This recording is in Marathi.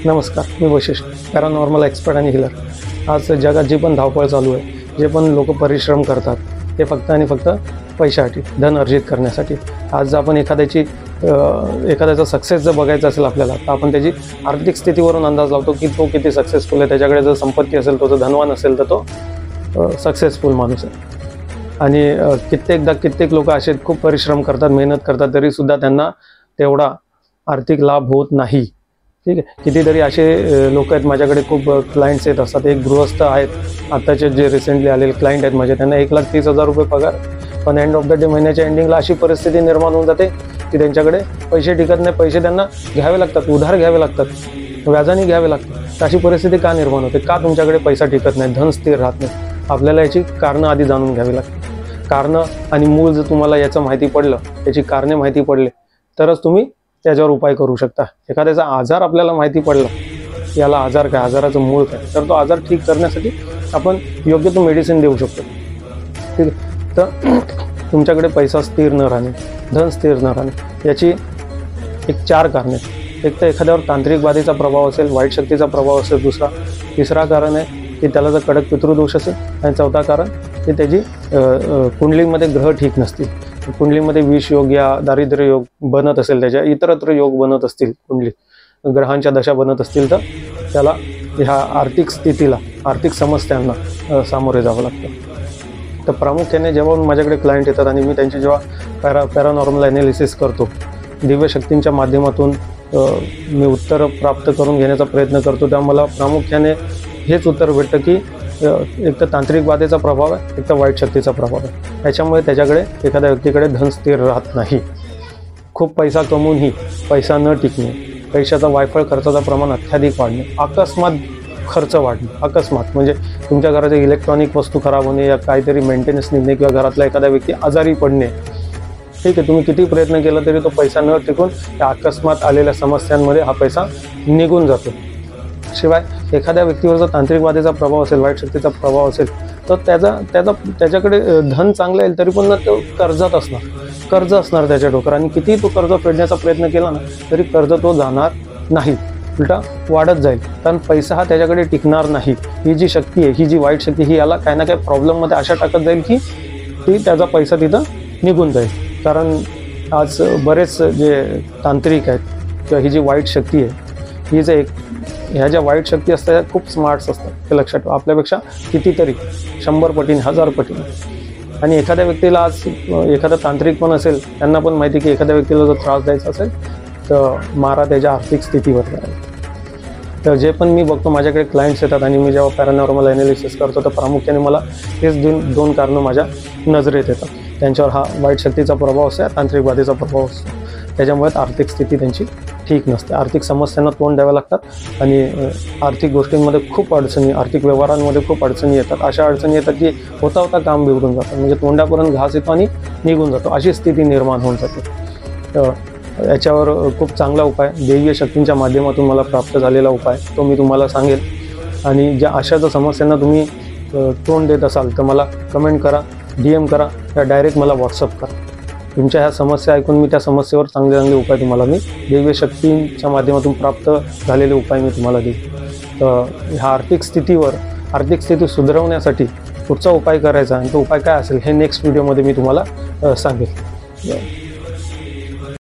नमस्कार, मी वशिष्ठ, पॅरानॉर्मल एक्सपर्ट आणि हिलर. आज जगात जी पण धावपळ चालू आहे, जे पण लोक परिश्रम करतात ते फक्त आणि फक्त पैशासाठी, धन अर्जित करण्यासाठी. आज आपण एखाद्याचा सक्सेस जर बघायचा असेल आपल्याला, तर आपण त्याची आर्थिक स्थितीवरून अंदाज लावतो की तो किती सक्सेसफुल आहे. त्याच्याकडे जर संपत्ती असेल, तो जर धनवान असेल, तर तो सक्सेसफुल माणूस आहे. आणि कित्येक लोक असे खूप परिश्रम करतात, मेहनत करतात, तरीसुद्धा त्यांना तेवढा आर्थिक लाभ होत नाही. ठीक आहे. कितीतरी असे लोक आहेत, माझ्याकडे खूप क्लायंट्स येत असतात. एक गृहस्थ आहेत, आत्ताचे जे रिसेंटली आलेले क्लायंट आहेत माझे, त्यांना 1,30,000 रुपये पगार, पण एंड ऑफ द डे महिन्याच्या एंडिंगला अशी परिस्थिती निर्माण होऊन जाते की त्यांच्याकडे पैसे टिकत नाही. पैसे त्यांना घ्यावे लागतात, उधार घ्यावे लागतात, व्याजाने घ्यावे लागतात. अशी परिस्थिती का निर्माण होते? का तुमच्याकडे पैसा टिकत नाही, धन स्थिर राहत नाही? आपल्याला याची कारणं आधी जाणून घ्यावी लागतात. कारणं आणि मूळ जर तुम्हाला याचं माहिती पडलं, याची कारणे माहिती पडले, तरच तुम्ही त्याच्यावर उपाय करू शकता. एखाद्याचा आजार आपल्याला माहिती पडला, याला आजार काय, आजाराचं मूळ काय, तर तो आजार ठीक करण्यासाठी आपण योग्य तो मेडिसिन देऊ शकतो. ठीक आहे. तर तुमच्याकडे पैसा स्थिर न राहणे, धन स्थिर न राहणे, याची 4 कारणे. एक तर एखाद्यावर तांत्रिक बाधेचा प्रभाव असेल, वाईट शक्तीचा प्रभाव असेल. तिसरा कारण आहे की त्याला जर कडक पितृदोष असेल. आणि चौथा कारण की त्याची कुंडलीमध्ये ग्रह ठीक नसतील. कुंडलीमध्ये विष योग या दारिद्र्य योग बनत असेल, त्याच्या इतरत्र योग बनत असतील, कुंडली ग्रहांच्या दशा बनत असतील, तर त्याला ह्या आर्थिक स्थितीला, आर्थिक समस्यांना सामोरे जावं लागतं. तर प्रामुख्याने जेव्हा माझ्याकडे क्लायंट येतात आणि मी त्यांची जेव्हा पॅरानॉर्मल ॲनालिसिस करतो, दिव्य शक्तींच्या माध्यमातून मी उत्तर प्राप्त करून घेण्याचा प्रयत्न करतो, तेव्हा मला प्रामुख्याने हेच उत्तर भेटतं की एक तर तांत्रिक बाधेचा प्रभाव आहे, एक तर वाईट शक्तीचा प्रभाव आहे. त्याच्यामुळे त्याच्याकडे, एखाद्या व्यक्तीकडे धन स्थिर राहत नाही. खूप पैसा कमवूनही पैसा न टिकणे, पैशाचा वायफळ खर्चाचं प्रमाण अत्याधिक वाढणे, अकस्मात खर्च वाढणे. अकस्मात म्हणजे तुमच्या घराचे इलेक्ट्रॉनिक वस्तू खराब होणे, या काहीतरी मेंटेनन्स निघणे, किंवा घरातला एखादा व्यक्ती आजारी पडणे. ठीक आहे. तुम्ही किती प्रयत्न केला तरी तो पैसा न टिकून त्या अकस्मात आलेल्या समस्यांमध्ये हा पैसा निघून जातो. शिवाय एखाद्या व्यक्तीवर जर तांत्रिक बाधेचा प्रभाव असेल, वाईट शक्तीचा प्रभाव असेल, तर त्याच्याकडे धन चांगलं येईल, तरी पण तो कर्ज असणार त्याच्या डोक्यावर. आणि किती तो कर्ज फेडण्याचा प्रयत्न केला ना, तरी कर्ज तो जाणार नाही, उलटा वाढत जाईल. कारण पैसा हा त्याच्याकडे टिकणार नाही. ही जी शक्ती आहे, ही जी वाईट शक्ती, ही याला काही ना काही प्रॉब्लेममध्ये अशा टाकत जाईल की ती त्याचा पैसा तिथं निघून जाईल. कारण आज बरेच जे तांत्रिक आहेत, किंवा ही जी वाईट शक्ती आहे, ही जे ह्या ज्या वाईट शक्ती असतात त्या खूप स्मार्ट्स असतात. ते लक्षात ठेवा. आपल्यापेक्षा कितीतरी 100 पटीने, 1000 पटीने. आणि एखाद्या व्यक्तीला आज एखादा तांत्रिक पण असेल, त्यांना पण माहिती की एखाद्या व्यक्तीला जर त्रास द्यायचा असेल, तर मारा त्याच्या आर्थिक स्थितीवर करायला. तर जे पण मी बघतो, माझ्याकडे क्लायंट्स येतात आणि मी जेव्हा पॅरानॉर्मल ॲनालिसिस करतो, तर प्रामुख्याने मला हेच 2 कारणं माझ्या नजरेत येतात. त्यांच्यावर हा वाईट शक्तीचा प्रभाव असतो, तांत्रिक बाधेचा प्रभाव असतो. त्याच्यामुळे आर्थिक स्थिती त्यांची ठीक नसते. आर्थिक समस्यांना तोंड द्यावे लागतात आणि आर्थिक गोष्टींमध्ये खूप अडचणी, आर्थिक व्यवहारांमध्ये खूप अडचणी येतात. अशा अडचणी येतात की होता काम बिघडून जातं, म्हणजे तोंडापर्यंत घास येतो आणि निघून जातो, अशी स्थिती निर्माण होऊन जाते. तर याच्यावर खूप चांगला उपाय, दैवीय शक्तींच्या माध्यमातून मला प्राप्त झालेला उपाय, तो मी तुम्हाला सांगेल. आणि ज्या अशा जर समस्यांना तुम्ही तोंड देत असाल, तर मला कमेंट करा, DM करा, या डायरेक्ट मला व्हॉट्सअप करा. तुमच्या ह्या समस्या ऐकून मी त्या समस्येवर चांगले उपाय तुम्हाला मी दैवीय शक्तींच्या माध्यमातून प्राप्त झालेले उपाय मी तुम्हाला देईन. तर ह्या आर्थिक स्थिती सुधारवण्यासाठी पुढचा उपाय करायचा, आणि तो उपाय काय असेल हे नेक्स्ट व्हिडिओमध्ये मी तुम्हाला सांगेल.